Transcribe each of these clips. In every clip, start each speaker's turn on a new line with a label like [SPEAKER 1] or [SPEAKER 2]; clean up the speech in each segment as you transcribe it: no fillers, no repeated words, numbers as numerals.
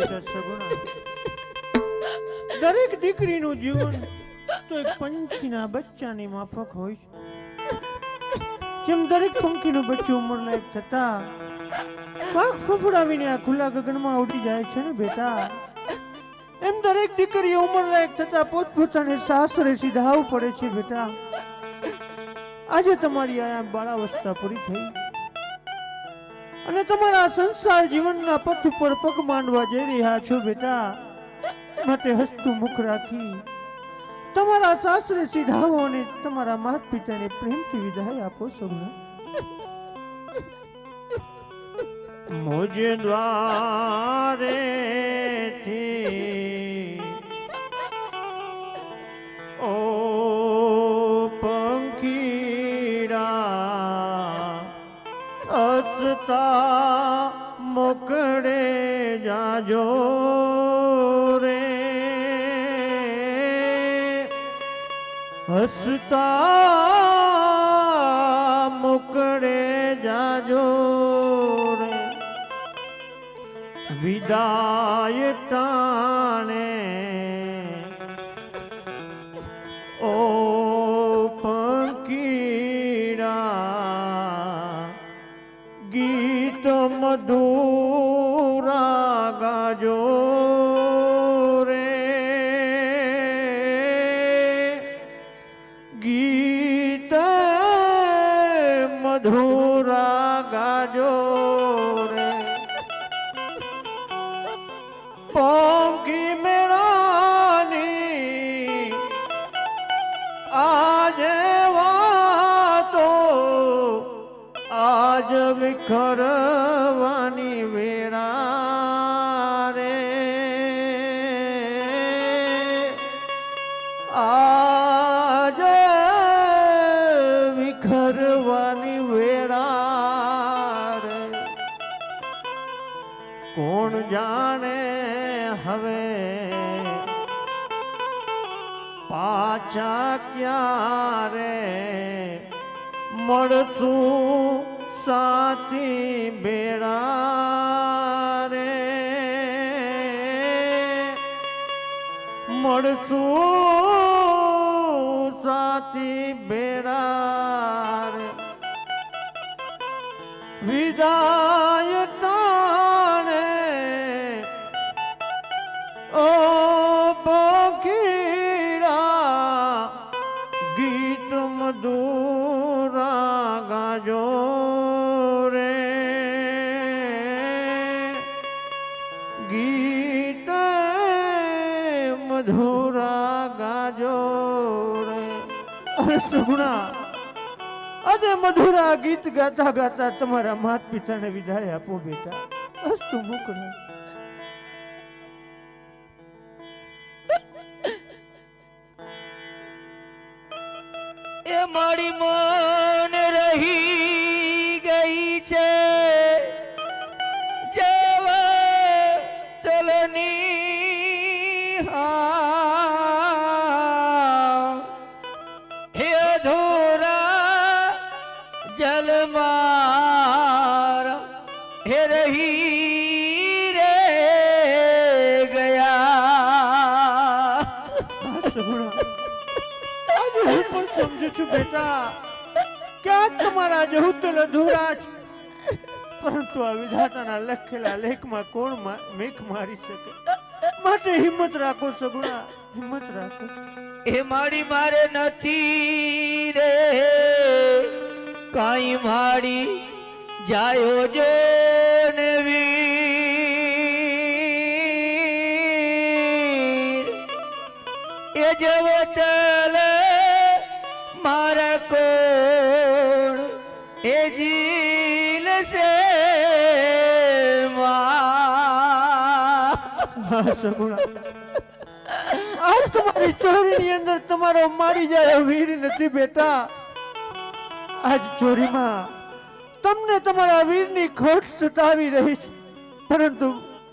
[SPEAKER 1] બેટા સગુણા, દરેક દીકરીનું જીવન તો એક પંખીના બચ્ચાની માફક હોય છે. જેમ દરેક પંખીનું બચ્ચું ઉંમરલાયક થતા પાંખ ફફડાવીને આ ખુલ્લા ગગનમાં ઉડી જાય છે ને બેટા, એમ દરેક દીકરી ઉંમરલાયક થતા પોતપોતાને સાસરે સીધાવું પડે છે બેટા. આજે તમારી આ બાળાવસ્થા પૂરી થઈ અને તમારા સંસાર જીવનના પથ ઉપર પગ માંડવા જઈ રહ્યા છો બેટા. માટે હસતું મુખ રાખી તમારા સાસરે સીધાવો અને તમારા માતા પિતાને પ્રેમથી વિદાય આપો સગુણા. મુજ દ્વારેથી ઓ પંખીડા હસતા મોકળે જાજો રે, હસતા મોકળે જાજો રે. વિદાય ટાણે ઓ પંખીડા ગીત મધુરા ગાજો રે, ગીત મધુરા ગાજો રે. પંખી મેળાની આજે વાતો આજ વિખરવાની વેળા રે, આજ વિખરવાની વેળા રે. કોણ જાણે હવે પાછા ક્યારે મળશું સાથી બેડા રે, મળશું સાથી બેડા રે. વિદાય ટાણે ઓ પંખીડા ગીત મધુરા ગાજો રે, ગીત મધુરા ગાજો રે. અરે સગુણા, આજે મધુરા ગીત ગાતા ગાતા તમારા માતા પિતાને વિદાય આપો બેટા. હસતુ મુખ રાખ.
[SPEAKER 2] એ મારી મન રહી ગઈ છે જેવા તલની હા, હે અધૂરા જલમાર હે રહી રે ગયા.
[SPEAKER 1] હું પણ સમજુ છું બેટા, ક્યાંક તમારા જેવું તો અધૂરા છે, પરંતુ આ વિધાતાના લખેલા લેખમાં કોણ મેઘ મારી શકે. માટે હિંમત રાખો સગુણા, હિંમત રાખો.
[SPEAKER 2] એ મારી મારે નથી રે કાઈ માડી જાયો જો ને વીર, એ જેવો તલ મારા કોણ એ જીલ છે
[SPEAKER 1] સગુણા, આજ તમારી ચોરીની અંદર તમારો મારી જાય વીર નથી બેટા. આજ ચોરીમાં તમને તમારા વીરની ખોટ સતાવી રહી છે, પરંતુ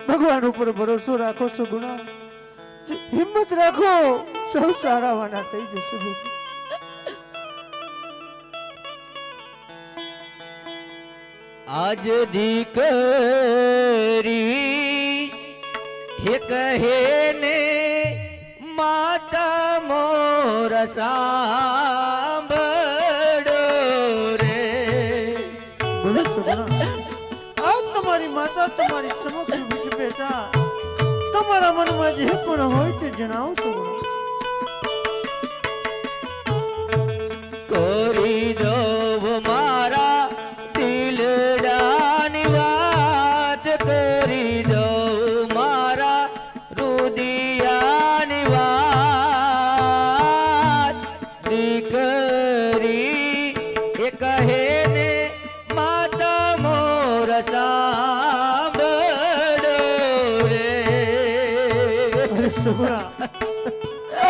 [SPEAKER 1] ભગવાન ઉપર ભરોસો રાખો સગુણા, હિંમત રાખો, સૌ સારાવાના થઈ જશે બેટા.
[SPEAKER 2] આજ દીકરી હે કહે ને માતા મોર સાંભળો રે.
[SPEAKER 1] બોલો સગુણા, આ તમારી માતા તમારી સમક્ષ ઊભી છે બેટા. તમારા મનમાં જે પણ હોય તે જણાવો સગુણા.
[SPEAKER 2] કરી દઉં મારા દિલડાની વાત, કરી દઉં મારા રુદિયાની વાત. દીકરી એ કહે ને માતા મોર સાંભળો રે.
[SPEAKER 1] અરે સગુણા,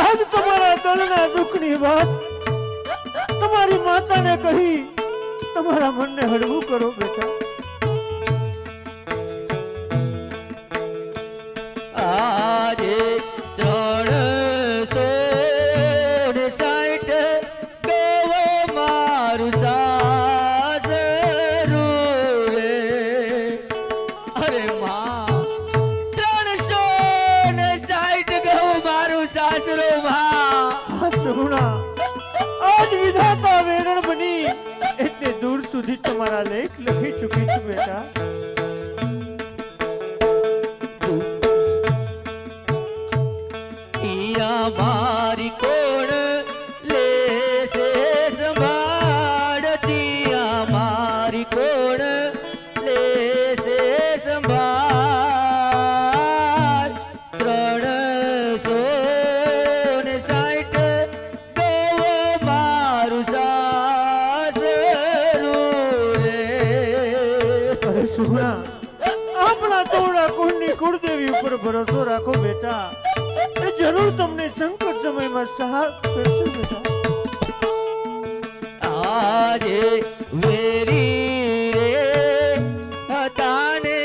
[SPEAKER 1] આજ તમારા દલના દુઃખની વાત તમારી માતાને કહી તમારા મનને હળવું કરો બેટા.
[SPEAKER 2] આજે 360 ગૌ મારું સાસરું રે. અરે માં 360 ગૌ મારું સાસરું માં.
[SPEAKER 1] હા સગુણા, આજ વિધાતા વેરણ બની એટલે દૂર સુધી તમારા લેખ લખી ચૂકી છું બેટા.
[SPEAKER 2] ઈયા મારી કોણ લેશે સંભાળ, તિયા મારી કોણ લેશે સંભાળ. 360 ગૌ મારું સાસરું રે.
[SPEAKER 1] અરે સુગુણા, આપણા તોડા કુળની કુળદેવી ઉપર ભરોસો રાખો બેટા. એ જરૂર તમને સંકટ સમયમાં સહાય કરશે બેટા.
[SPEAKER 2] આજે વેરી રે હતાને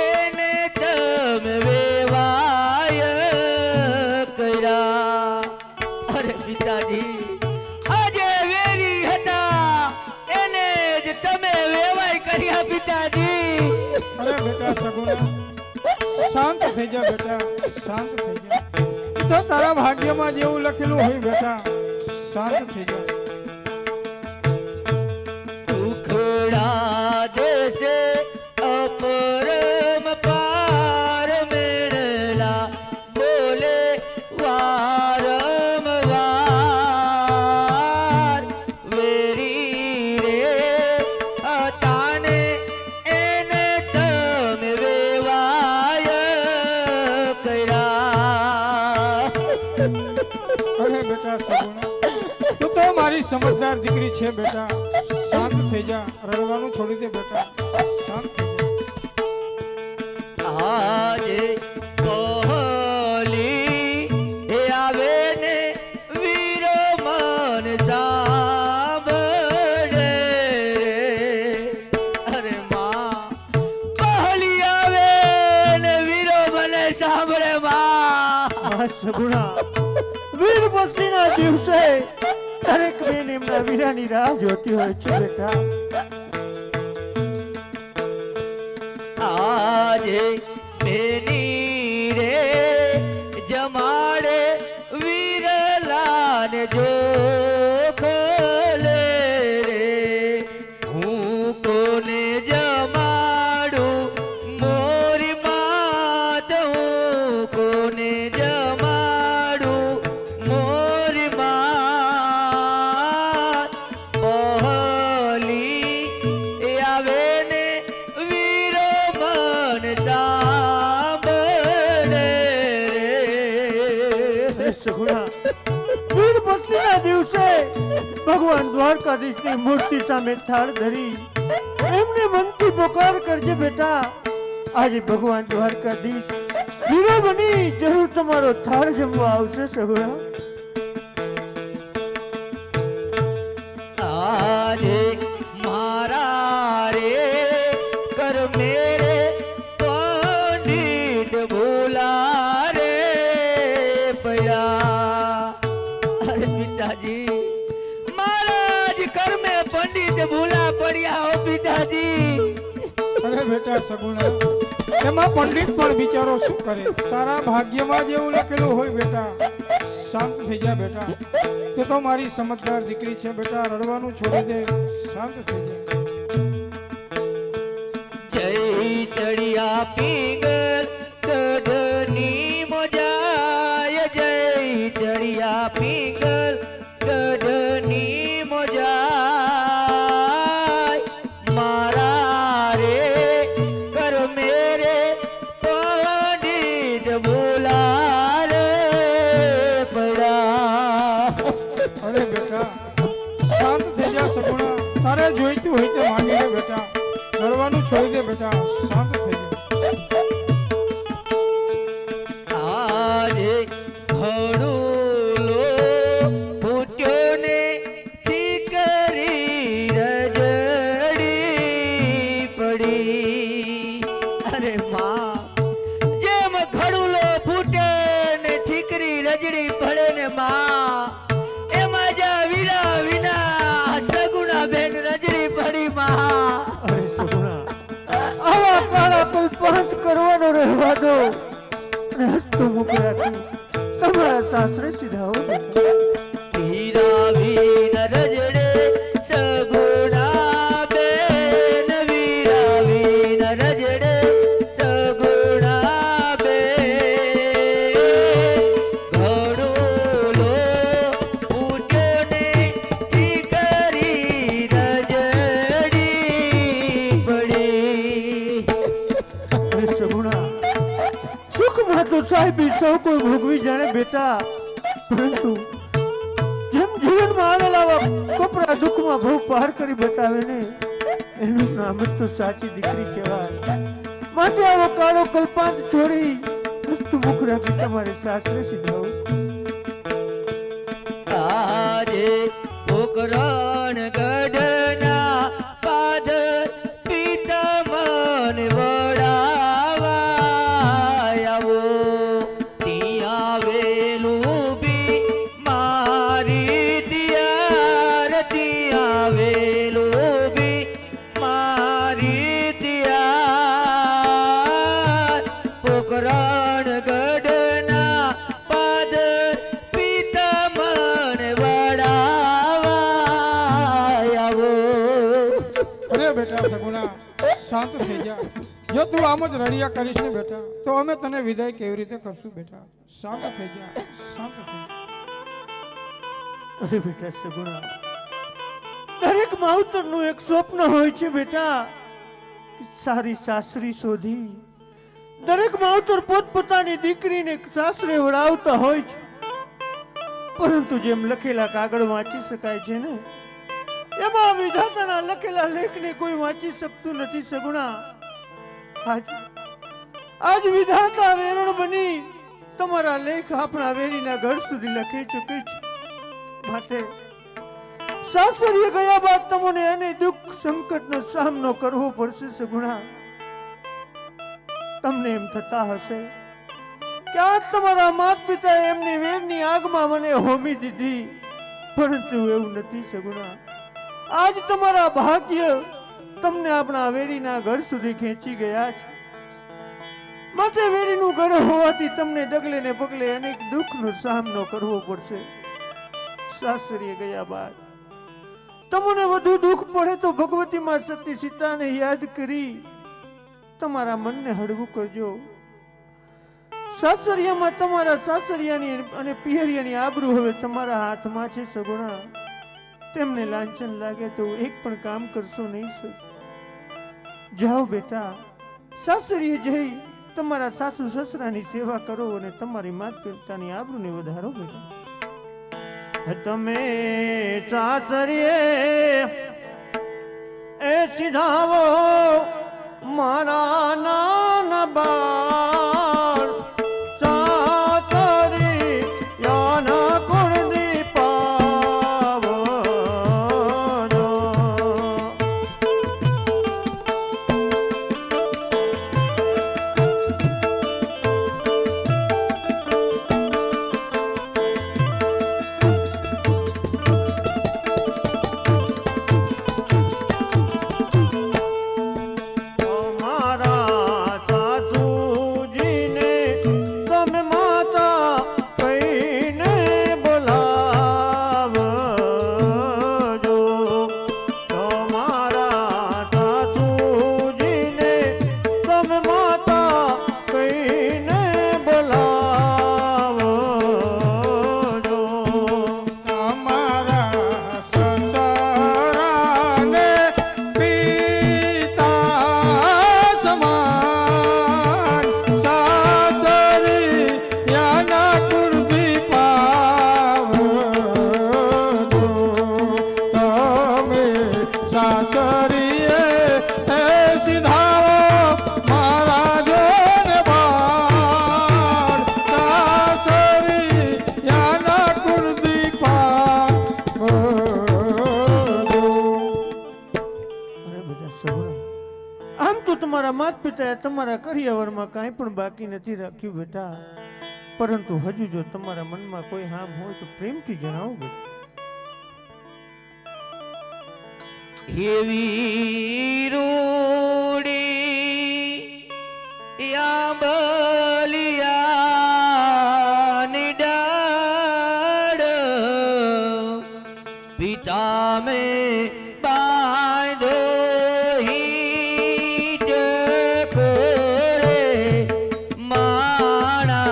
[SPEAKER 2] એને તમે વેવાય કર્યા. અરે પિતાજી, આજે વેરી હતા એને જ તમે વેવાય કર્યા પિતાજી.
[SPEAKER 3] અરે બેટા સગુણા, શાંત થઈ જા બેટા, શાંત થઈ જા. તો તારા ભાગ્યમાં જેવું લખેલું હોય બેટા, શાંત થઈ જા.
[SPEAKER 2] ઉખડા દેશે અપરમ પાર મેળલા બોલે વારંવાર. વેરી રે હતાને એને તમે વેવાય કર્યા.
[SPEAKER 3] અરે બેટા સગુણા, તું તો મારી સમજદાર દીકરી છે બેટા, શાંત થઈ જા. રડવાનું છોડી દે બેટા, શાંત થઈ જા.
[SPEAKER 2] આજે કોહલી એ આવે ને વીર મન સાંભળે રે. અરે માં, કોહલી આવે ને વીરો મને સાંભળે માં.
[SPEAKER 1] આ સગુણા, વીર પસલીના દિવસે દરેક બેન એમના વીરાની રાહ જોતી હોય છે બેટા.
[SPEAKER 2] આજે બેની રે જમાડે વીરલાને જોખલે રે. હું કોને જમાડું મોરી માત, હું કોને જમાડું મોરી માત. પહલી એ આવે ને વીરો મન સાંભળે રે.
[SPEAKER 1] અરે સગુણા, વીર પસલીના દિવસે ભગવાન દ્વારકાધીશની મૂર્તિ સામે થાળ ધરી એમને મનથી પોકાર કરજે બેટા. આજે ભગવાન દ્વારકાધીશ વીરો બની જરૂર તમારો થાળ જમવા આવશે સગુણા.
[SPEAKER 2] આજે મારા રે કર મેરે પંડિત ભૂલા રે પડ્યા. અરે પિતાજી, મારા જ કર મેં પંડિત ભૂલા પડ્યા હો પિતાજી.
[SPEAKER 3] અરે બેટા સગુણા, એમાં પંડિત પણ બિચારો શું કરે? તારા ભાગ્યમાં જેવું લખેલું હોય બેટા. શાંત થઈ જા બેટા. તે તો મારી સમજદાર દીકરી છે બેટા, રડવાનું છોડી દે, શાંત થઈ જા.
[SPEAKER 2] જય ચડિયા પિંગલ ગઢની મોજાય, જય ચડિયા પિંગલ ગઢની મોજાય, મારા રે કર મેરે પંડિત બોલા રે પડા.
[SPEAKER 3] અરે બેટા શાંત થઈ જા સગુણા, તારે જોઈતું હોય તે માંગી લે બેટા, રડવાનું છોડી દે બેટા, શાંત થઈ જા.
[SPEAKER 2] આજે હળુલો ફૂટ્યો ને દીકરી રજડી પડી. અરે માં, જેમ ઘડુલો ફૂટે ને ઠીકરી રજડી પડે ને માં, એમાં જા વીરા વિના સગુણા બેન રજડી પડી માં.
[SPEAKER 1] અરે સગુણા, આવા કાળા કલ્પાંત કરવાનો રહેવા દો અને હસતો મુખ રાખી તમારા સાસરે સીધા હો.
[SPEAKER 2] વીરા વીર રજડે સગુણા બેન, વીરા વીર રજડે સગુણા બેન, ઘડુલો ફૂટ્યો ને દીકરી રજડી પડી.
[SPEAKER 1] અરે સગુણા, સુખમાં તો સાહેબી સૌ કોઈ ભોગવી જાણે બેટા, પરંતુ જેમ જીવનમાં આવેલા આવા કપરા દુઃખમાં ભવ પાર કરી બતાવે ને, એનું નામ જ તો સાચી દીકરી કહેવાય. માટે આવો કાળો કલ્પાંત છોડી હસતું મુખ રાખી તમારે સાસરે સીધા હો.
[SPEAKER 2] આજે પોકરણ ગઢના પાદર પિતમન વડાવા આવો, ત્યાં વેલું બી મારી દિયાર, ત્યાં વેલું બી મારી દિયાર, પોકરણ ગઢના પાદર પિતમન વડાવા આવો.
[SPEAKER 3] અરે બેટા સગુણા શાંત થઈ જા. જો તું આમ જ રડિયા કરીશ ને બેટા, તો અમે તને વિદાય કેવી રીતે કરશું બેટા? શાંત થઈ જા, શાંત થઈ જા.
[SPEAKER 1] અરે બેટા સગુણા, દરેક માવતરનું એક સ્વપ્ન હોય છે બેટા, કે સારી સાસરી શોધી. દરેક માવતર પોતપોતાની દીકરીને સાસરે વળાવતા હોય છે, પરંતુ જેમ લખેલા કાગળ વાંચી શકાય છે ને, એમાં વિધાતાના લખેલા લેખને કોઈ વાંચી શકતું નથી સગુણા. આજ વિધાતા વેરણ બની તમારા લેખ આપણા વેરીના ઘર સુધી લખી ચૂકી છે. માટે સાસરીએ ગયા બાદ તમને એને દુઃખ સંકટનો સામનો કરવો પડશે સગુણા. તમને એમ થતા હશે કે આજ તમારા માતા પિતાએ એમની વેરની આગમાં મને હોમી દીધી, પરંતુ એવું નથી સગુણા. આજ તમારા ભાગ્ય તમને આપણા વેરીના ઘર સુધી ખેંચી ગયા છે. માટે વેરીનું ઘર હોવાથી તમને ડગલે ને પગલે અનેક દુઃખનો સામનો કરવો પડશે. સાસરીએ ગયા બાદ તમને વધુ દુઃખ પડે તો ભગવતી માં સતી સીતાને યાદ કરી તમારા મનને હળવું કરજો. સાસરિયામાં તમારા સાસરિયાની અને પિયરિયાની આબરૂ હવે તમારા હાથમાં છે સગુણા. તેમને લાંછન લાગે તો એક પણ કામ કરશો નહીં સર. જાઓ બેટા, સાસરીએ જઈ તમારા સાસુ સસરાની સેવા કરો અને તમારી માતા પિતાની આબરૂને વધારો બેટા. તમે સાસરીએ એ સીધાવો મારા નાના બાળ, સાસરી યાના કુળદી પાવો જો. આમ તો તમારા માતા પિતાએ તમારા કરિયાવરમાં કાંઈ પણ બાકી નથી રાખ્યું બેટા, પરંતુ હજુ જો તમારા મનમાં કોઈ હામ હોય તો પ્રેમથી જણાવો બેટા.
[SPEAKER 2] એવી રૂડી આંબલિયાની ડાળ પિતા મેં બાંધો હીટ કોરે માણારા.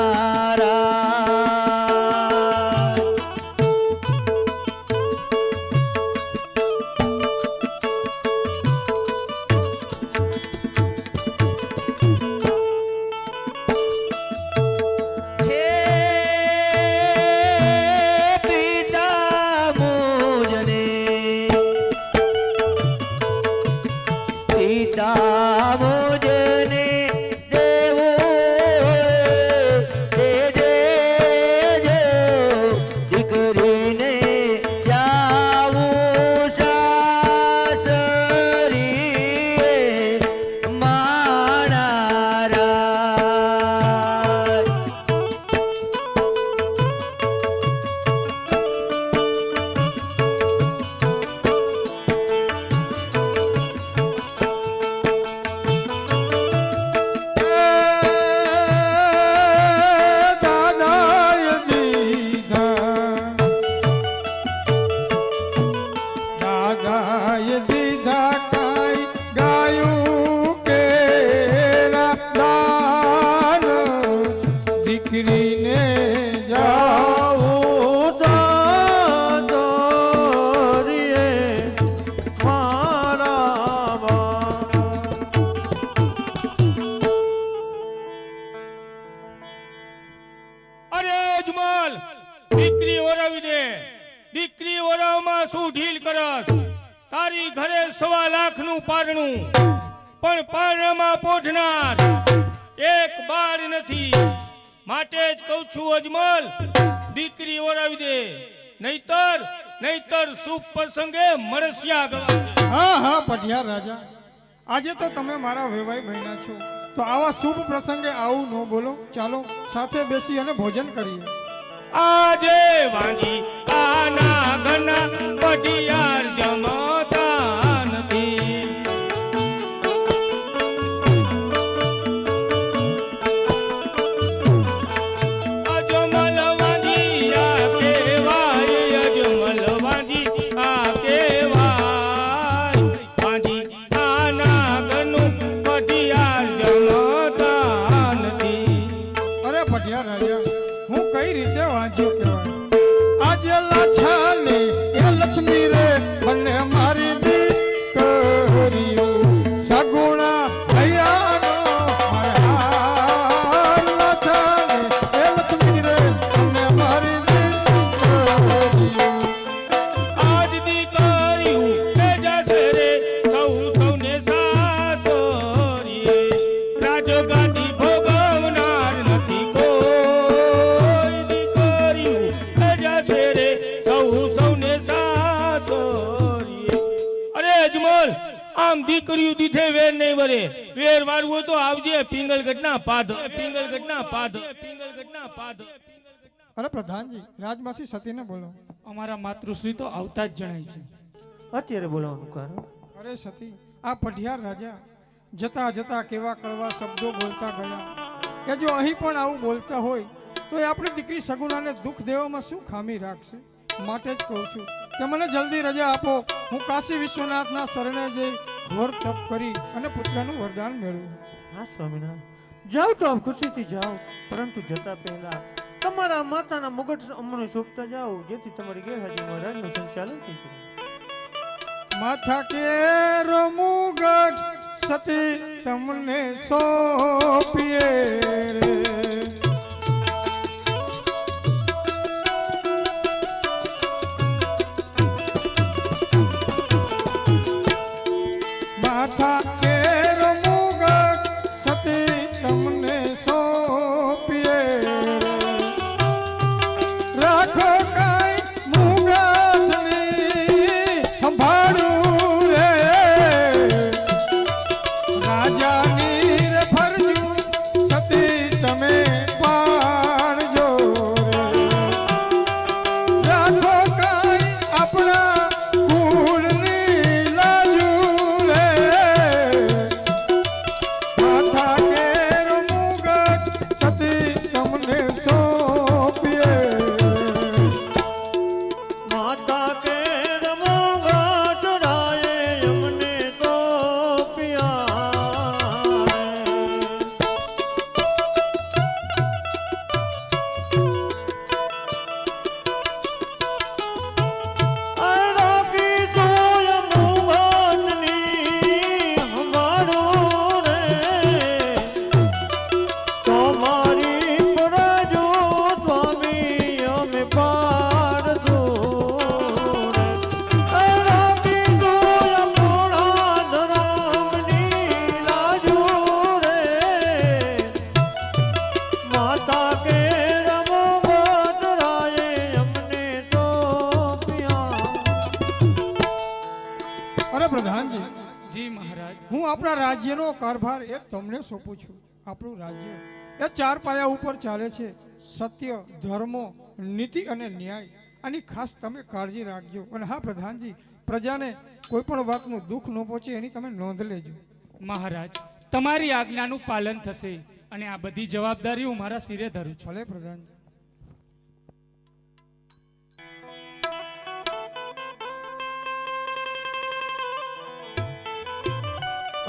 [SPEAKER 4] દીકરી ઓરાવમાં શું ઢીલ કરસ? તારી ઘરે 1.25 લાખનું પારણું, પણ પારણામાં પોઢનાર એક બાર નથી. માટે જ કહું છું અજમલ, દીકરી ઓરાવી દે, નહીતર શુભ પ્રસંગે મળસ્યા ગવાશે.
[SPEAKER 3] હા હા પઢિયાર રાજા, આજે તો તમે મારા વેવાઈ બન્યા છો, તો આવા શુભ પ્રસંગે આવું ન બોલો. ચાલો સાથે બેસી અને ભોજન કરીએ.
[SPEAKER 4] આજે વાંજી આના ઘના પઢિયાર જમતા નથી. અજમલ વાંજી આ કેવાય, અજમલ વાંજી આ કેવાય, વાંજી આના ઘનું પઢિયાર જમતા નથી.
[SPEAKER 3] અરે પઢિયાર રાજા, હું કઈ રીતે વાંચ્યો કહેવાય? આજે લાછા ને એ લક્ષ્મી રે મને મારી દીકરીઓ સગુણા હૈયાનો હાર. લાછા ને એ લક્ષ્મી રે મને મારી દીકરીઓ.
[SPEAKER 4] આજ દીકરીઓ એ જશે રે સૌને સાસરીએ, રાજગાદી ભોગવનાર નથી કોઈ. દીકરીઓ એ જશે રે સૌને સાસરીએ. અરે અજમલ, આમ દીકરીઓ દીધે વેર નહીં વરે. વેર વાળવું હોય તો આવજે પિંગલગઢના પાદ, પિંગલગઢના પાદ, પિંગલગઢના પાદ.
[SPEAKER 3] અરે પ્રધાનજી, રાજમાંથી સતીને બોલો.
[SPEAKER 4] અમારા માતૃશ્રી તો આવતા જ જણાય છે.
[SPEAKER 1] અત્યારે બોલાવવાનું કારણ?
[SPEAKER 3] અરે સતી, આ પઢિયાર રાજા જતા જતા કેવા કડવા શબ્દો બોલતા ગયા કે જો અહીં પણ આવું બોલતા હોય તો એ આપણી દીકરી સગુણાને દુઃખ દેવામાં શું ખામી રાખશે? માટે જ કહું છું કે મને જલ્દી રજા આપો, હું કાશી વિશ્વનાથના શરણે જઈ ઘોર તપ કરી અને પુત્રનું વરદાન મેળવું.
[SPEAKER 1] હા સ્વામિનારાયણ, જાઓ તો આપ ખુશીથી જાઓ, પરંતુ જતા પહેલા તમારા માતાના મુગટ અમને સોંપતા જાઓ, જેથી તમારી ગેરહાજરીમાં રાજનું સંચાલન થઈ શકે.
[SPEAKER 3] માથા કેર મુગટ સતી તમને સોંપીએ રે. માથા કેર મુગટ સતી તમને સોંપીએ રે. રાખો કાંઈ મુગટની સંભાળું રે. રાજાની રે ફરજુ સતી તમે પાળજો રે રાખો કાંઈ આપણા કુળની લાજુ રે માથા કેર મુગટ સતી તમને સોંપીએ
[SPEAKER 1] માતા કે રમોગટ રાયે અમને સોંપ્યા રાખી જોય મુગટની હમારું રે તમારી ફરજો સ્વામી અમે પાડજો રે રાખી જોય મોડા ધરમની લાજો રે માતા કે રમોગટ રાયે અમને સોંપ્યા
[SPEAKER 3] અરે પ્રધાનજી
[SPEAKER 4] જી મહારાજ.
[SPEAKER 3] હું આપણા રાજ્યનો કારભાર એક તમને સોંપું છું. આપણું રાજ્ય એ ચાર પાયા ઉપર ચાલે છે. સત્ય, ધર્મ, નીતિ અને ન્યાય. આની ખાસ તમે કાળજી રાખજો. અને હા પ્રધાનજી, પ્રજાને કોઈ પણ વાતનું દુઃખ ન પહોંચે એની તમે નોંધ લેજો.
[SPEAKER 5] મહારાજ, તમારી આજ્ઞાનું પાલન થશે અને આ બધી જવાબદારી હું મારા સિરે ધરું છું.
[SPEAKER 3] ભલે પ્રધાનજી.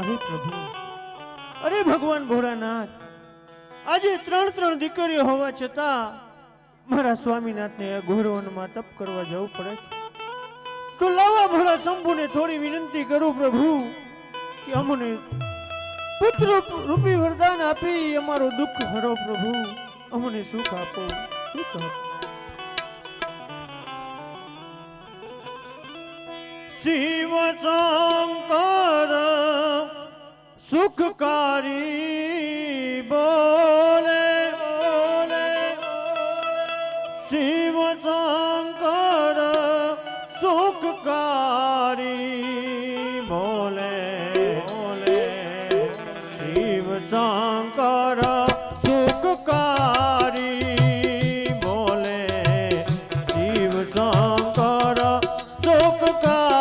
[SPEAKER 1] અરે પ્રભુ, અરે ભગવાન ભોળાનાથ, આજે ત્રણ દીકરીઓ હોવા છતાં મારા સ્વામીનાથને અઘોર વનમાં તપ કરવા જવું પડે છે. તો લાવા ભોળા શંભુને થોડી વિનંતી કરું પ્રભુ કે અમને પુત્ર રૂપી વરદાન આપી અમારું દુઃખ હરો પ્રભુ. અમને સુખ આપો, સુખ આપો. શિવ શંકર સુખકારી બોલે બોલે, શિવ શંકર સુખકારી બોલે બોલે, શિવ શંકર સુખકારી બોલે, શિવ શંકર સુખકારી.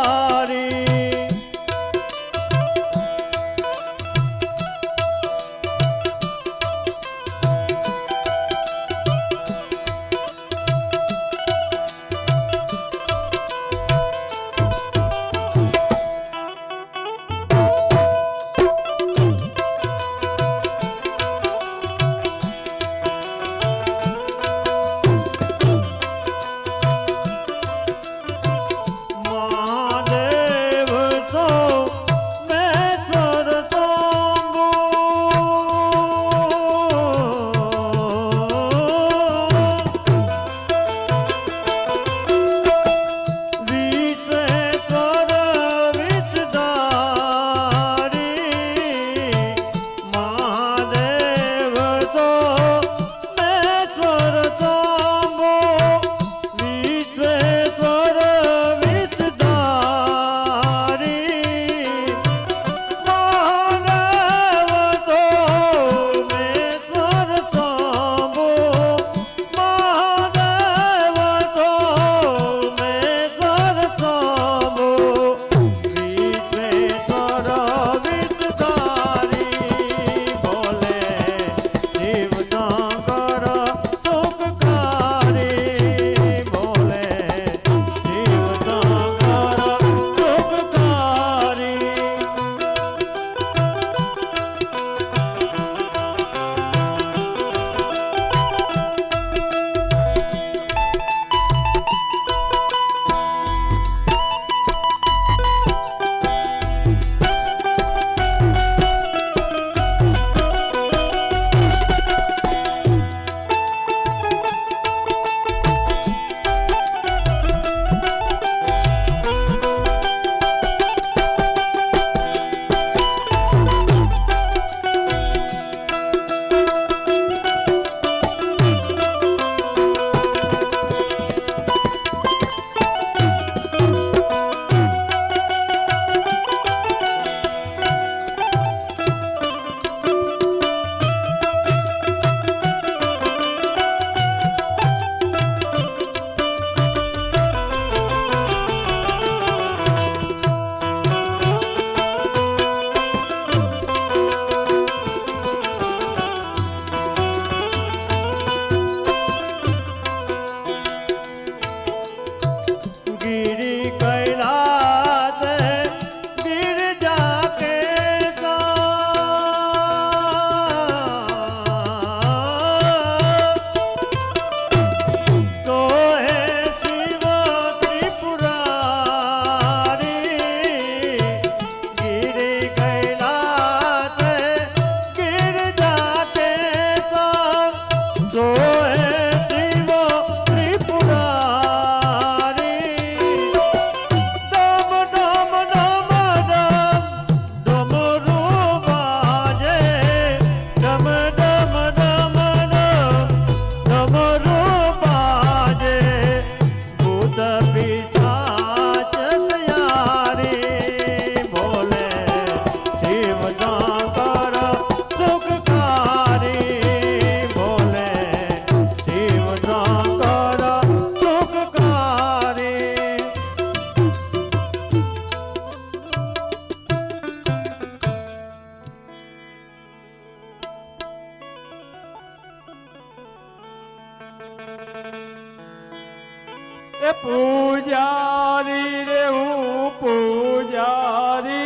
[SPEAKER 1] એ પૂજારી રે હું પૂજારી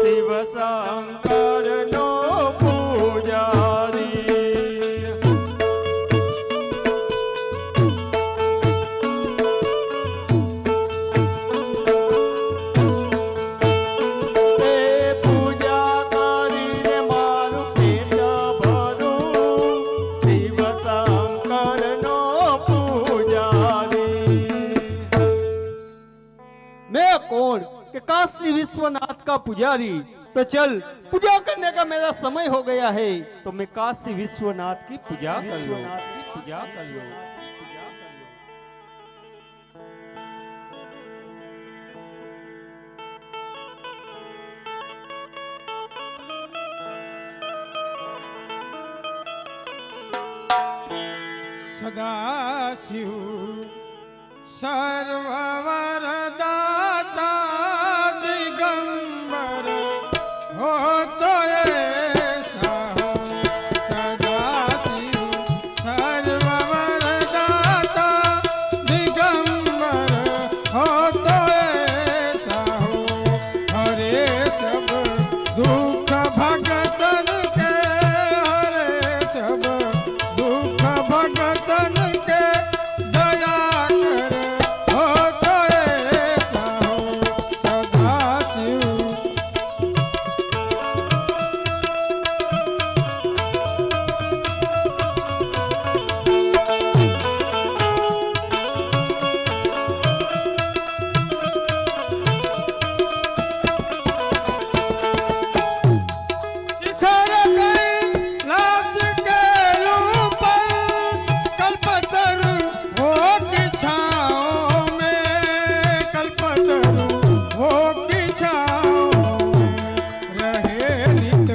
[SPEAKER 1] શિવ શંકર નો પૂજારી
[SPEAKER 6] कौन कि काशी विश्वनाथ का पुजारी। तो चल पूजा करने का मेरा समय हो गया है, तो मैं काशी विश्वनाथ की पूजा कर लूं।
[SPEAKER 3] સદાશિવ સર્વવરદાતા દિગંબર હો તો એસા હો સદાશિવ સર્વવરદાતા દિગંબર હો તો એસા હો હરે સબ દુઃખ ભગતન કે હરે સબ દુઃખ ભગતન કે દયા કર હો તો એસા હો સદાશિવ शिखर कैलाश के ऊपर कल्पतरु हो की छाँव में, कल्पतरु हो की छाँव में रहे नित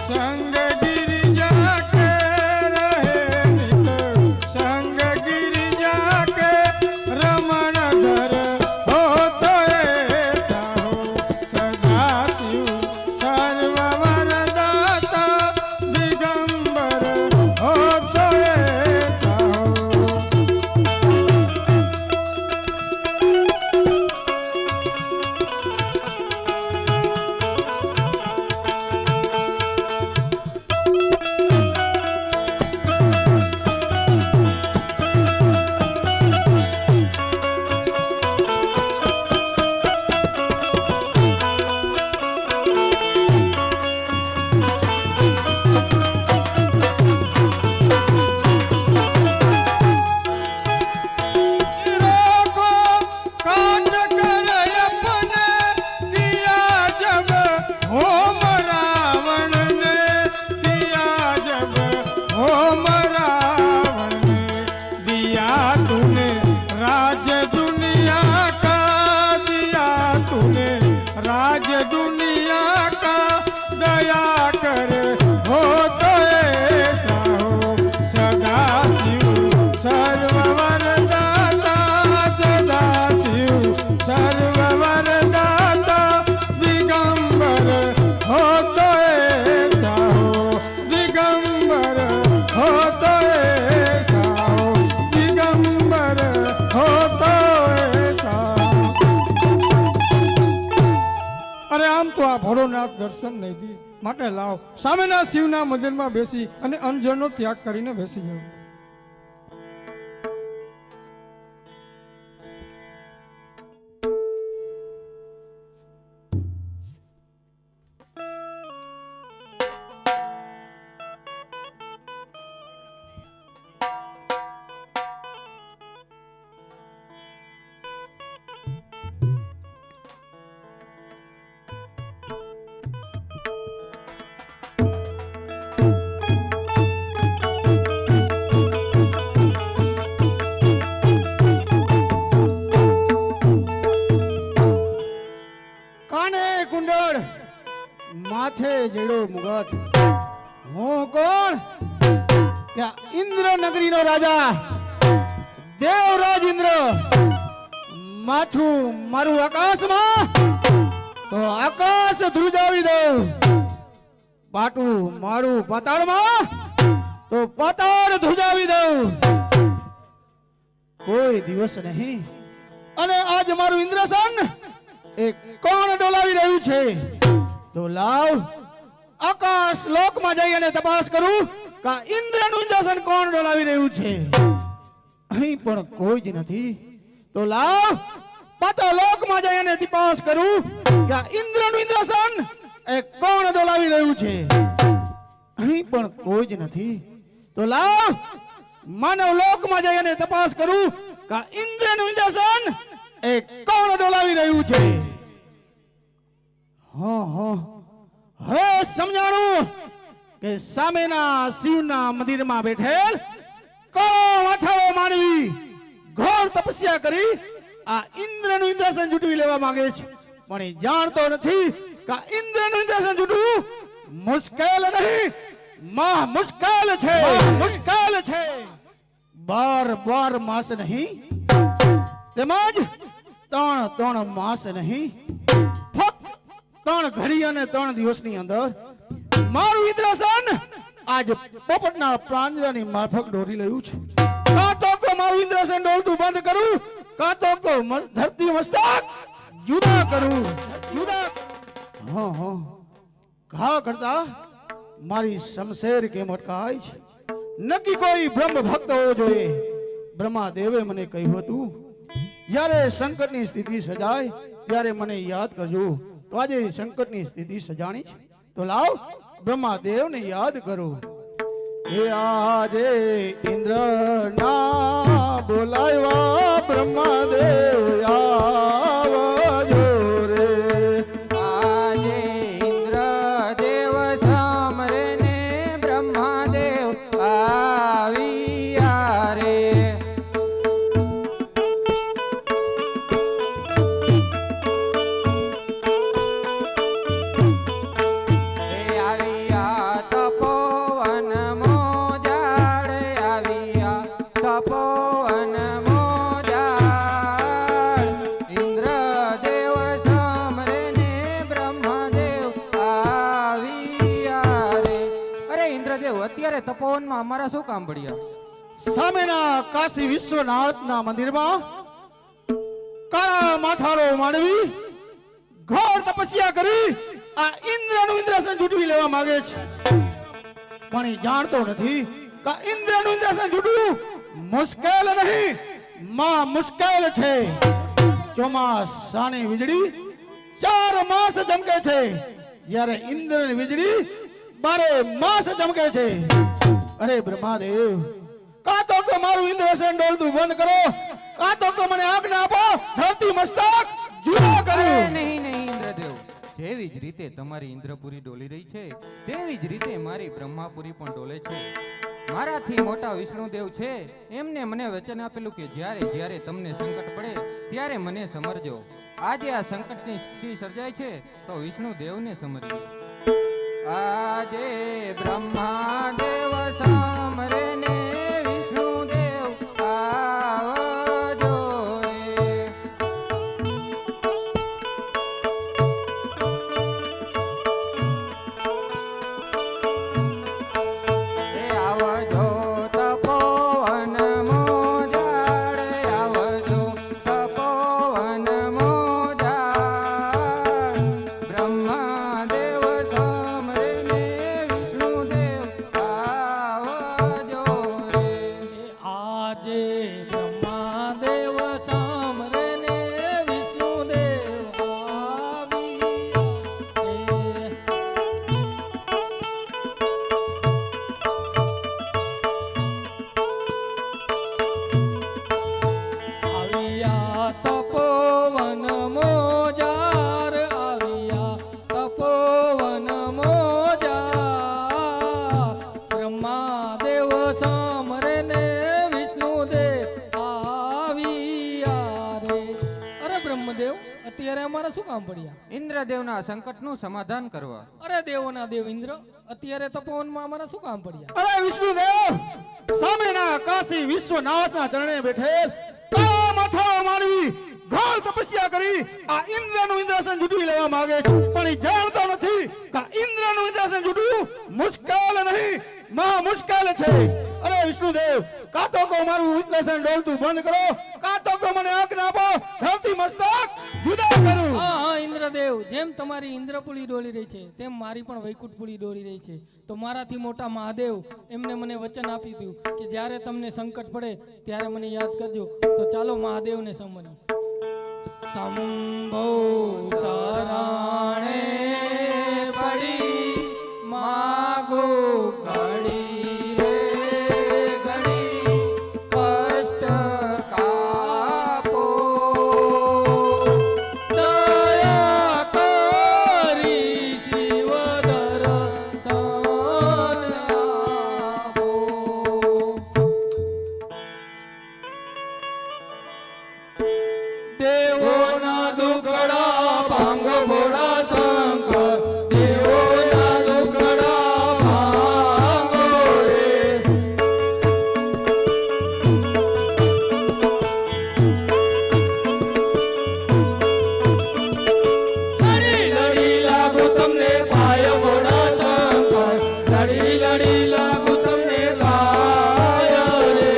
[SPEAKER 3] संग गिरिजा के, रहे नित संग गिरिजा के रमण धर हो तो ऐसा हो सदाशिव सर्ववरदाता दिगंबर हो तो ऐसा हो। हीरो को काट कर अपने किया जब होम रावण ने, किया जब होम रावण ने दिया तूने राज दुनिया का, दिया तूने राज दुनिया का दया कर हो तो ऐसा हो सदाशिव सर्ववरदाता, सदाशिव सर्ववरदाता दिगंबर हो तो ऐसा हो, दिगंबर हो तो ऐसा हो, दिगंबर हो तो ऐसा हो। અરે આમ તો આ ભોળોનાથ દર્શન નહીં દી, માટે લાવ સામેના શિવના મંદિરમાં બેસી અને અંજનનો ત્યાગ કરીને બેસી જાવ।
[SPEAKER 1] કાને કુંડળ માથે જેડો મુગટ હું કોણ કે ઇન્દ્ર નગરીનો રાજા દેવરાજ ઇન્દ્ર માથું મારું આકાશમાં તો આકાશ ધ્રુજાવી દઉં, પાટું મારું પાતાળમાં તો પાતાળ ધ્રુજાવી દઉં। કોઈ દિવસ નહીં. અને આજ મારું ઇન્દ્રસન એ કોણ ડોલાવી રહ્યું છે? તો લાવ આકાશ લોકમાં જઈ અને તપાસ કરું કે ઇન્દ્રનું ઇન્દ્રસન કોણ ડોલાવી રહ્યું છે. અહીં પણ કોઈ જ નથી. તો લાવ પાતાળ લોકમાં જઈ અને તપાસ કરું કે ઇન્દ્રનું ઇન્દ્રસન એ કોણ ડોલાવી રહ્યું છે. અહીં પણ કોઈ જ નથી. તો લાવ માનવ લોકમાં જઈ અને તપાસ કરું કે ઇન્દ્રનું ઇન્દ્રસન એ કોણ ડોલાવી રહ્યું છે. હવે સમજાણું કે સામેના શિવના મંદિરમાં બેઠેલ કોણ અઠાવો માનવી ઘોર તપસ્યા કરી આ ઇન્દ્રનું ઇન્દ્રસન જૂટવી લેવા માંગે છે. પણ એ જાણતો નથી કે ઇન્દ્રનું ઇન્દ્રસન જૂટવું મુશ્કેલ નહીં, મહા મુશ્કેલ છે. મુશ્કેલ છે. 12 માસ નહીં, તેમજ 3 માસ નહીં, ફક્ત 3 ઘડી અને 3 દિવસની અંદર મારું ઇન્દ્રસન આજ પોપટના પાંજરાની માફક દોરી રહ્યું છે. કાં તો મારું ઇન્દ્રસન ડોલતું બંધ કરું, કાં તો ધરતી મસ્તક જુદા કરું. જુદા ઘા કરતા મારી શમશેર કેમ અટકાય છે? નક્કી કોઈ બ્રહ્મ ભક્ત હોવો જોઈએ. બ્રહ્માદેવે મને કહ્યું હતું જ્યારે સંકટની સ્થિતિ સજાય ત્યારે મને યાદ કરજો. તો આજે સંકટની સ્થિતિ સજાણી છે. તો લાવ બ્રહ્માદેવને યાદ કરો. એ આજે ઇન્દ્ર ના બોલાવ્યા બ્રહ્માદેવ આવજો રે.
[SPEAKER 2] આજે ઇન્દ્રદેવ સામરે ને બ્રહ્માદેવ આવ્યા રે. એ આવ્યા તપોવન મોજાડ, આવ્યા તપોવન મોજાડ. ઇન્દ્રદેવ સામરે ને બ્રહ્મદેવ આવ્યા રે. અરે ઇન્દ્રદેવ, અત્યારે તપોવનમાં અમારા શું કામ પડ્યા?
[SPEAKER 1] સામેના કાશી વિશ્વનાથના મંદિરમાં કાળા માથારો માનવી ઘોર તપસ્યા કરી આ ઇન્દ્રનું ઇન્દ્રસન જૂટવી લેવા માંગે છે. પણ એ જાણતો નથી કે ઇન્દ્રનું ઇન્દ્રસન જૂટવું મુશ્કેલ નહીં, માં મુશ્કેલ છે. ચોમાસાની વીજળી 4 માસ ચમકે છે, જ્યારે ઇન્દ્રની વીજળી 12 માસ ચમકે છે. અરે બ્રહ્માદેવ, કાં તો મારું ઇન્દ્રસન ડોલતું બંધ કરો, કાં તો મને આજ્ઞા આપો ધરતી મસ્તક જુદા
[SPEAKER 2] અરે
[SPEAKER 1] કરો.
[SPEAKER 2] નહીં નહીં ઇન્દ્રદેવ, જેવી જ રીતે તમારી ઇન્દ્રપુરી ડોલી રહી છે તેવી જ રીતે મારી બ્રહ્માપુરી પણ ડોલે છે. મારાથી મોટા વિષ્ણુદેવ છે, એમને મને વચન આપેલું કે જ્યારે જ્યારે તમને સંકટ પડે ત્યારે મને સમરજો. આજે આ સંકટની સ્થિતિ સર્જાય છે તો વિષ્ણુદેવને સમરીએ. આજે બ્રહ્માદેવ સામરે ને વિષ્ણુદેવ આવજો રે. એ આવજો તપોવન મોજાડ, આવજો તપોવન મોજાડ. બ્રહ્માદેવ સામરે ને વિષ્ણુદેવ આવજો રે.
[SPEAKER 5] આજે બ્રહ્માદેવ સામરે ને વિષ્ણુદેવ આવી આવ્યા તપોવન મોજાર, આવ્યા તપોવન મોજાર. બ્રહ્માદેવ સામરે ને વિષ્ણુદેવ આવ્યા રે. અરે બ્રહ્મદેવ, અત્યારે અમારા શું કામ પડ્યા?
[SPEAKER 2] ઇન્દ્રદેવના સંકટનું સમાધાન કરવા.
[SPEAKER 5] અરે દેવોના દેવ ઇન્દ્ર, અત્યારે તપોવનમાં અમારા શું કામ પડ્યા?
[SPEAKER 1] અરે વિષ્ણુદેવ, સામેના કાશી વિશ્વનાથના ચરણે બેઠેલ કાળા માથારો માનવી ઘોર તપસ્યા કરી આ ઇન્દ્રનું ઇન્દ્રસન જૂટવી લેવા માંગે છે. પણ એ જાણતો નથી કે ઇન્દ્રનું ઇન્દ્રસન જૂટવું મુશ્કેલ નહીં, મહા મુશ્કેલ છે. અરે
[SPEAKER 3] વિષ્ણુદેવ, કાં તો કહો મારું વિશ્લેષણ ડોલતું બંધ કરો, કાં તો કહો મને આજ્ઞા આપો ધરતી મસ્તક જુદા કરું.
[SPEAKER 7] હા હા ઇન્દ્રદેવ, જેમ તમારી ઇન્દ્રપુરી ડોલી રહી છે તેમ મારી પણ વૈકુંઠપુરી ડોલી રહી છે. તો મારાથી મોટા મહાદેવ એમને મને વચન આપી દીધું કે જ્યારે તમને સંકટ પડે ત્યારે મને યાદ કરજો. તો ચાલો મહાદેવને સમજો. શંભો શરણે પડી માગો ઘડી રે ઘડી કષ્ટ કાપો દયા કરી શિવ દર્શન આપો. દેવોના દુખડા ભાંગો ભોળા શંકર, દેવોના દુખડા ભાંગો રે. લડી લડી લાગુ તમને પાય ભોળા શંકર, લડી લડી લાગુ તમને પાય રે.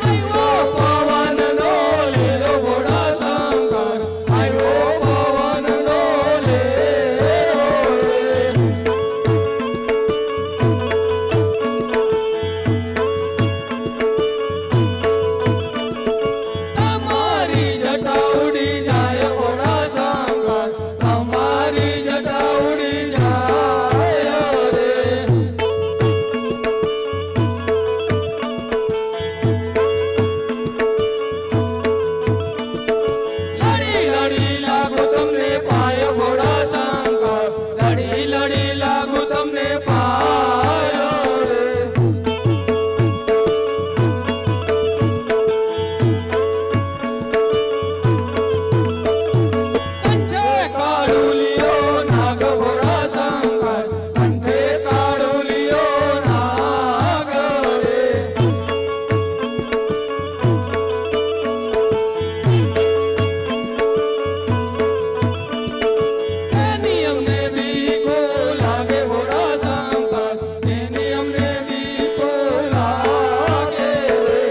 [SPEAKER 7] આયો પવનનો લેલો ભોળા શંકર, આયો પવનનો લેલો રે. તમારી જટા ઉડી જાય ભોળા શંકર, તમારી જટા ઉડી જાય રે. લડી લડી લાગુ તમને પાય ભોળા શંકર, લડી લડી લાગુ તમને પાય રે. કંઠે કાળુલિયો નાગ ભોળા શંકર, કંઠે કાળુલિયો નાગ રે. તેની અમને બીકો લાગે ભોળા શંકર, તેની અમને બીકો લાગે રે.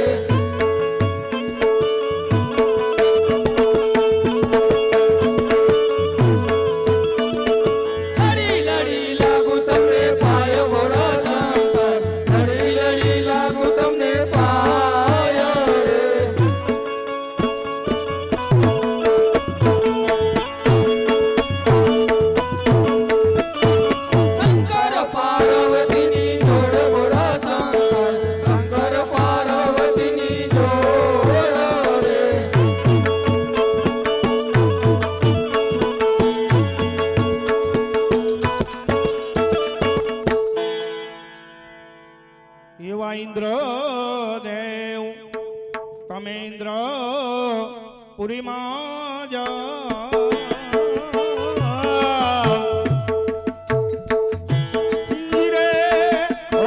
[SPEAKER 7] લડી લડી લાગુ તમને પાય ભોળા શંકર, લડી લડી લાગુ તમને પાય રે. શંકર પાર્વતીની જોડ ભોળા શંકર, શંકર પાર્વતીની જોડ રે.
[SPEAKER 3] એવા ઇન્દ્ર દેવ, તમે ઇન્દ્ર પુરીમાં જાઓ. રે ઓ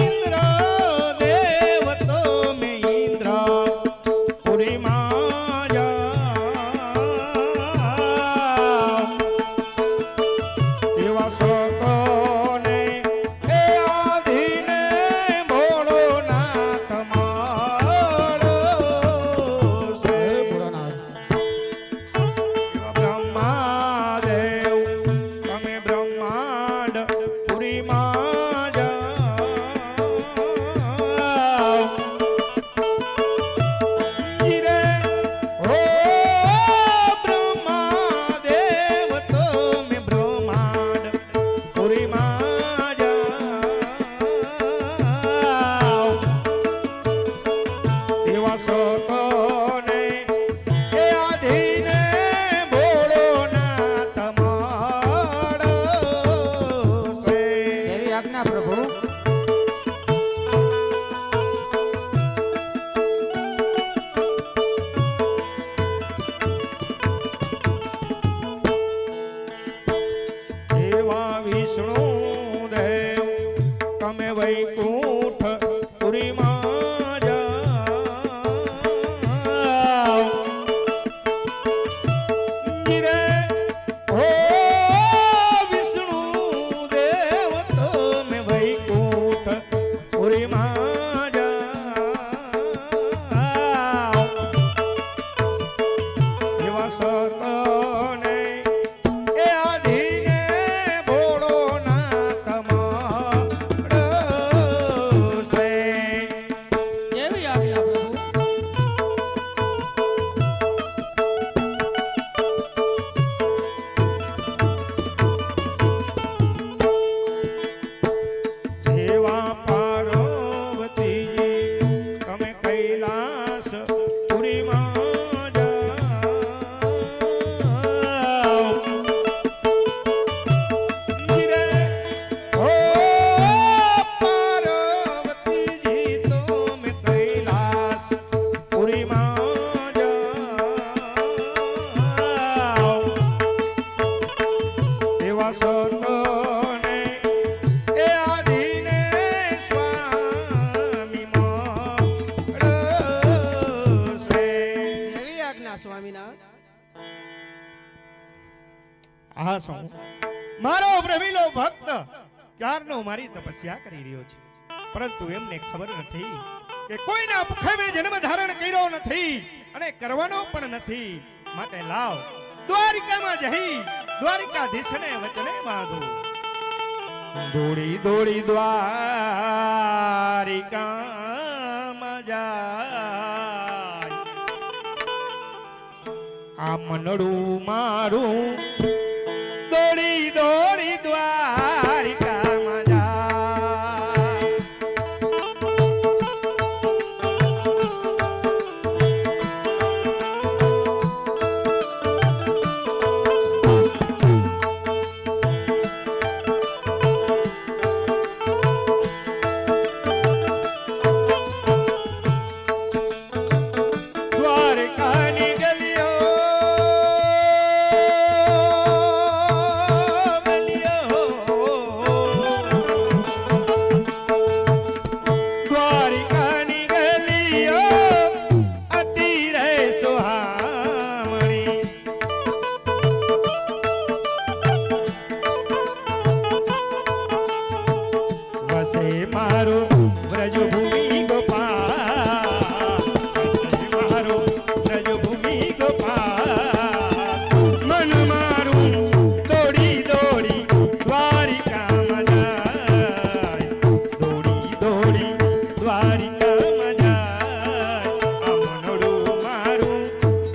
[SPEAKER 3] ઇન્દ્ર દેવ, તમે ઇન્દ્ર પુરીમાં જાઓ. એવા સતોને એ આધીને ભોળો નાથ મારો છે. ભોળાનાથ
[SPEAKER 6] સ્વામિનારાયણ.
[SPEAKER 3] આ શું મારો પ્રભીલો ભક્ત ક્યારનો મારી તપસ્યા કરી રહ્યો છે, પરંતુ એમને ખબર નથી કે કોઈના મુખે જન્મ ધારણ કર્યો નથી અને કરવાનો પણ નથી. માટે લાવ દ્વારિકામાં જઈ દ્વારિકાધીશને વચને બાંધો. દોડી દોડી દ્વારિકામાં જાય આ મનડું મારું, દોડી દોડી દ્વારિકામાં જાય. દ્વારકાની ગલીઓ દ્વારિકાની ગલીઓ અતિ રે સુહામણી. વસે મારું વ્રજભૂમિ ગોપાલ, વસે મારું વ્રજભૂમિ ગોપાલ. મન મારું દોડી દોડી દ્વારિકામાં જાય, દોડી દોડી દ્વારિકામાં જાય. આ મનડું મારું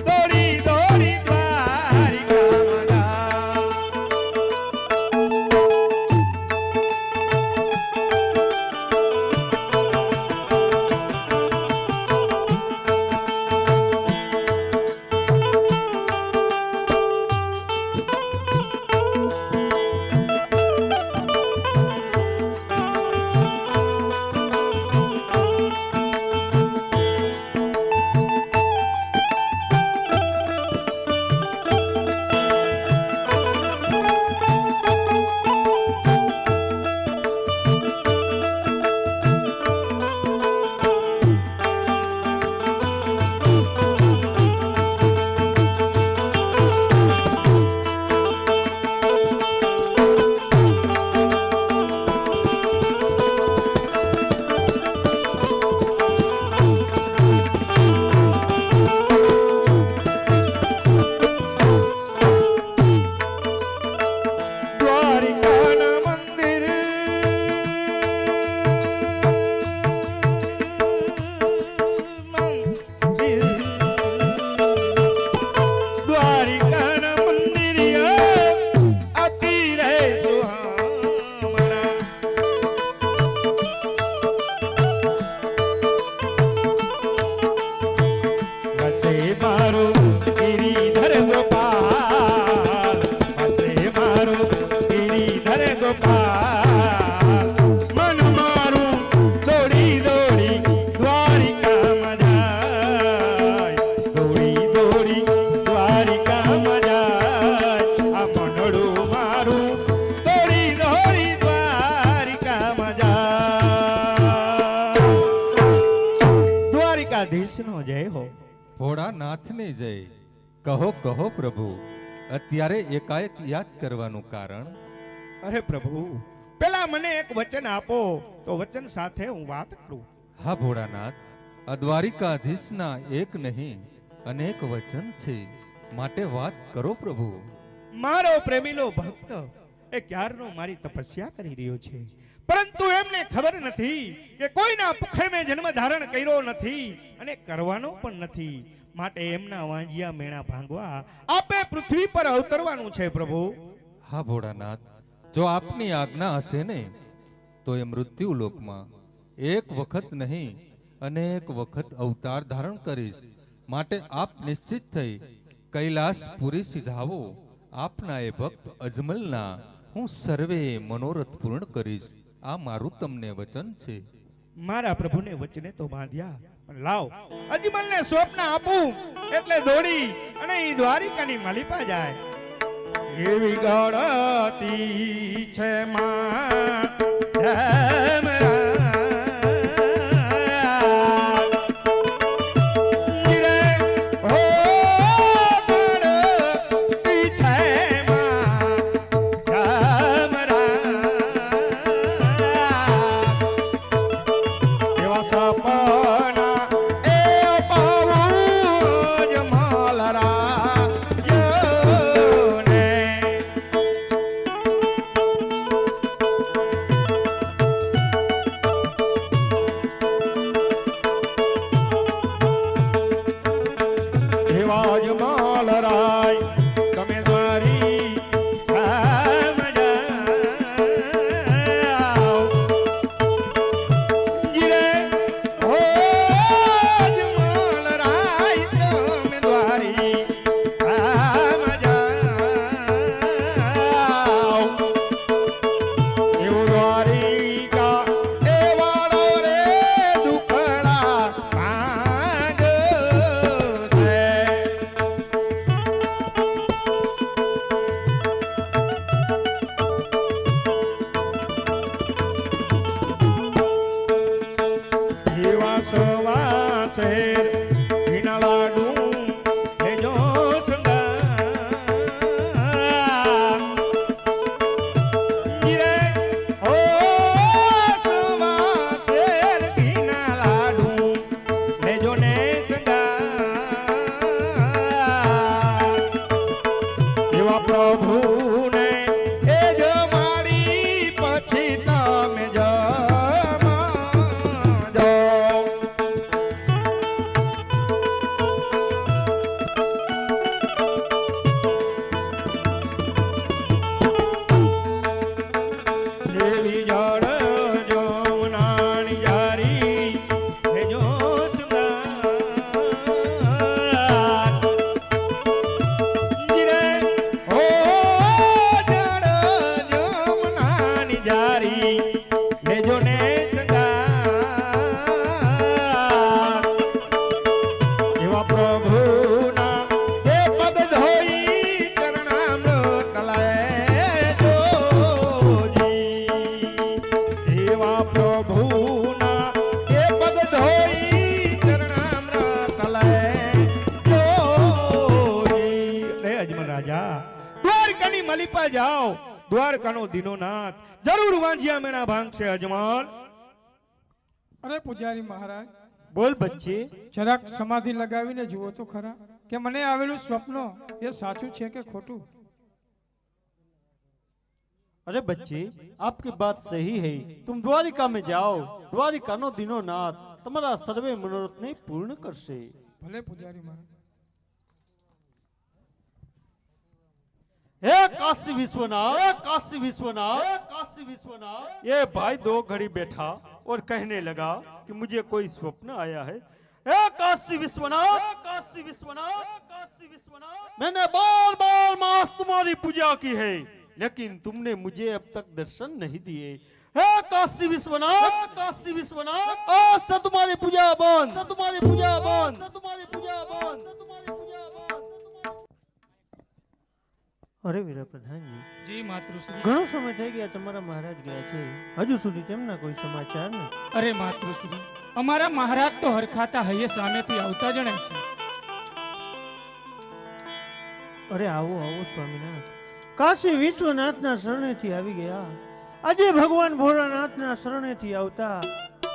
[SPEAKER 3] દોડી દોડી દ્વારિકામાં જાય. દ્વારિકાના મંદિર દ્વારિકાના મંદિરિયા અતિ રે સુહામણા. વસે મારું ગિરિધર ગોપાલ, વસે મારું ગિરિધર ગોપાલ. મન મારું દોડી દોડી દ્વારિકામાં જાય, દોડી દોડી દ્વારિકામાં જાય. આ મનડું મારું દોડી દોડી દ્વારિકામાં જાય. દ્વારિકાધીશનો જય હો.
[SPEAKER 2] ભોળાનાથને જય. કહો કહો પ્રભુ, અત્યારે એકાએક યાદ કરવાનું કારણ?
[SPEAKER 3] અરે પ્રભુ, પેલા મને એક વચન આપો તો વચન સાથે હું વાત કરું.
[SPEAKER 2] હા ભોળાનાથ, આ દ્વારિકાધીશના એક નહીં અનેક વચન છે, માટે વાત કરો પ્રભુ.
[SPEAKER 3] મારો પ્રેમીલો ભક્ત એ ક્યારનો મારી તપસ્યા કરી રહ્યો છે, પરંતુ એમને ખબર નથી કે કોઈના પુખે મેં જન્મ ધારણ કર્યો નથી અને કરવાનો પણ નથી. માટે એમના વાંજિયા મેણા ભાંગવા આપે પૃથ્વી પર અવતરવાનું છે પ્રભુ.
[SPEAKER 2] હા ભોળાનાથ, જો આપની આજ્ઞા હશે ને તો એ મૃત્યુ લોકમાં એક વખત નહીં અનેક વખત અવતાર ધારણ કરીશ. માટે આપ નિશ્ચિત થઈ કૈલાસપુરી સિધાવો. આપના એ ભક્ત અજમલના હું સર્વે મનોરથ પૂર્ણ કરીશ. આ મારું તમને વચન છે.
[SPEAKER 3] મારા પ્રભુને વચને તો બાંધ્યા, પણ લાવ અજમલને સ્વપ્ન આપું એટલે દોડી અને ઈ દ્વારિકાની માલિપા જાય. એવી ગળતી છે માં ધર્મરાજ. ગિરે હો
[SPEAKER 4] લાડુ લેજો સંગાર જીરે ઓ સવા શેર ઘીના લાડુ લેજો ને સંગાર એવા પ્રભુને એ જમાડી પછી તમે જમાજો. દેવી જળ જમનાની જારી લેજો સંગાર જીરે ઓ જળ જમનાની જારી લેજો ને સંગાર એવા પ્રભુના એ પગ ધોઈ ચરણામૃત લેજોજી. એવા પ્રભુના એ પગ ધોઈ ચરણામૃત લેજોજી. રે અજમલ રાજા દ્વારકાની મલિપા જાઓ, દ્વારકાનો દીનોનાથ જરૂર વાંજિયા મેણા ભાંગશે અજમલ.
[SPEAKER 3] અરે પૂજારી મહારાજ,
[SPEAKER 6] બોલ બચ્ચે.
[SPEAKER 3] જરાક સમાધિ લગાવીને જુઓ તો ખરા કે મને આવેલું સ્વપ્ન એ સાચું છે કે ખોટું.
[SPEAKER 6] अरे बच्चे, आपकी बात सही है. तुम द्वारिका में जाओ. द्वारिका नो दीनोनाथ तुम्हारा सर्वे मनोरथ ने पूर्ण करशे.
[SPEAKER 3] ભલે પૂજારી મહારાજ.
[SPEAKER 6] हे काशी विश्वनाथ, हे काशी विश्वनाथ, हे काशी विश्वनाथ. ये भाई दो घड़ी बैठा और कहने लगा कि मुझे कोई स्वप्न आया है. हे काशी विश्वनाथ, हे काशी विश्वनाथ, काशी विश्वनाथ. मैंने बार बार मास तुम्हारी पूजा की है, लेकिन तुमने मुझे अब तक दर्शन नहीं दिए. हे काशी विश्वनाथ, काशी विश्वनाथ, आज से तुम्हारी पूजा बंद, से तुम्हारी पूजा बंद, से तुम्हारी पूजा बंद, से तुम्हारी पूजा बंद.
[SPEAKER 1] અરે વીરા પ્રધાનજી,
[SPEAKER 5] જી માતૃશ્રી.
[SPEAKER 1] ઘણો સમય થઈ ગયા તમારા મહારાજ ગયા છે, હજુ સુધી તેમના કોઈ સમાચાર નથી.
[SPEAKER 5] અરે માતૃશ્રી, અમારા મહારાજ તો હરખાતા હૈયે સામેથી આવતા જણાય છે.
[SPEAKER 1] અરે આવો આવો સ્વામિનાથ, કાશી વિશ્વનાથના શરણેથી આવી ગયા. આજે ભગવાન ભોળાનાથના શરણેથી આવતા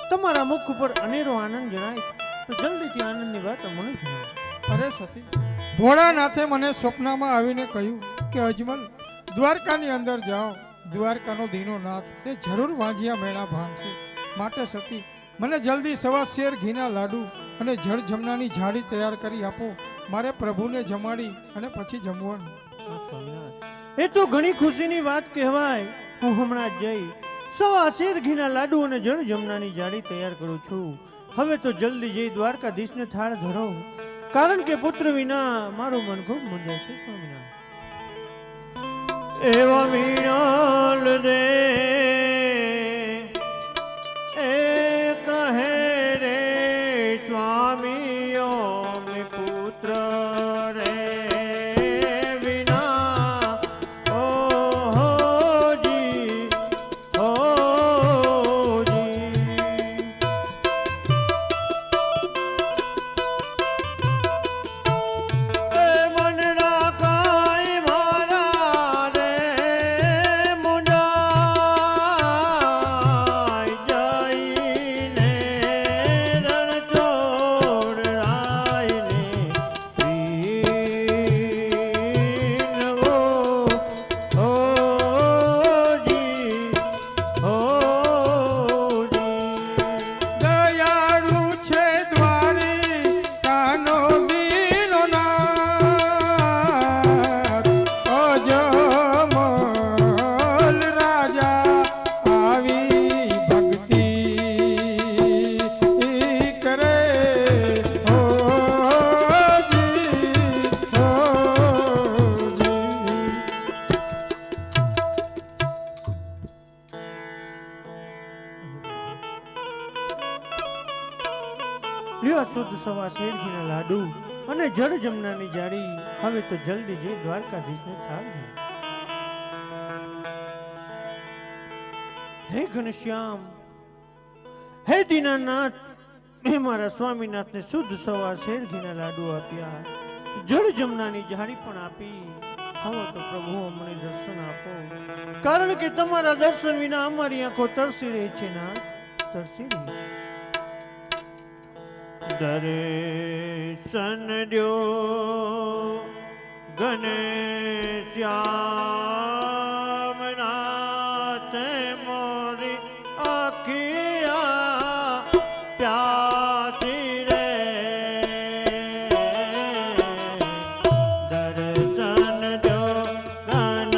[SPEAKER 1] તમારા મુખ ઉપર અનેરો આનંદ જણાય છે. તો જલ્દીથી આનંદની વાત અમને જણાવો.
[SPEAKER 3] અરે સતી, ભોળાનાથે મને સ્વપ્નમાં આવીને કહ્યું કે અજમલ, દ્વારકાની અંદર જાઓ. દ્વારકાનો દીનોનાથ એ જરૂર વાંજિયા મેળા ભાંગશે. માટે સતી, મને જલ્દી સવા શેર ઘીના લાડુ અને જળ જમનાની જાળી તૈયાર કરી આપો. મારે પ્રભુને જમાડી અને પછી જમવાનું.
[SPEAKER 1] હા, સ્વામિનાથ, એ તો ઘણી ખુશીની વાત કહેવાય. હું હમણાં જ જઈ સવા શેર ઘીના લાડુ અને જળ જમનાની જાળી તૈયાર કરું છું. હવે તો જલ્દી જઈ દ્વારકાધીશને થાળ ધરો, કારણ કે પુત્ર વિના મારું મન ખૂબ મૂંઝાય છે. સ્વામિનાથ એવા મીણાલ રે એ કહે રે સ્વામીઓ મે પુત્ર રે વિના ઓહોજી ઓજી. એ મનના કાઈ મારા રે મુંજાઈ જઈને રણ છોડ રાયને પીનવો ઓજી ઓજી.
[SPEAKER 3] દયાળુ છે દ્વારિકાનો દીનોનાથ, અજમલ રાજા આવી ભક્તિ કરે. ઓજી ઓજી.
[SPEAKER 1] લ્યો શુદ્ધ સવા શેર ઘીના લાડુ અને જળ જમનાની જાળી. હવે તો જલ્દી જઈ દ્વારકાધીશને થાળ ધરો. હે ઘનશ્યામ, હે દીનાનાથ, મેં મારા સ્વામીનાથને શુદ્ધ સવાર શેર ઘીના લાડુ આપ્યા, જળ જમનાની જાળી પણ આપી. હવે તો પ્રભુ અમને દર્શન આપો, કારણ કે તમારા દર્શન વિના અમારી આંખો તરસી રહી છે ના, તરસી રહી. દર્શન દ્યો ગણેશ્યામ નાથ મોરી આખિયા પ્યાસી રે. દર્શન દ્યો Ghanshyam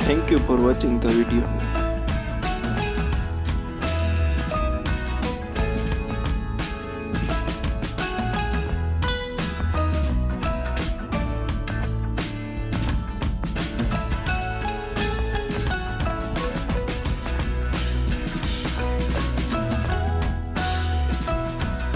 [SPEAKER 8] Thank you for watching the video.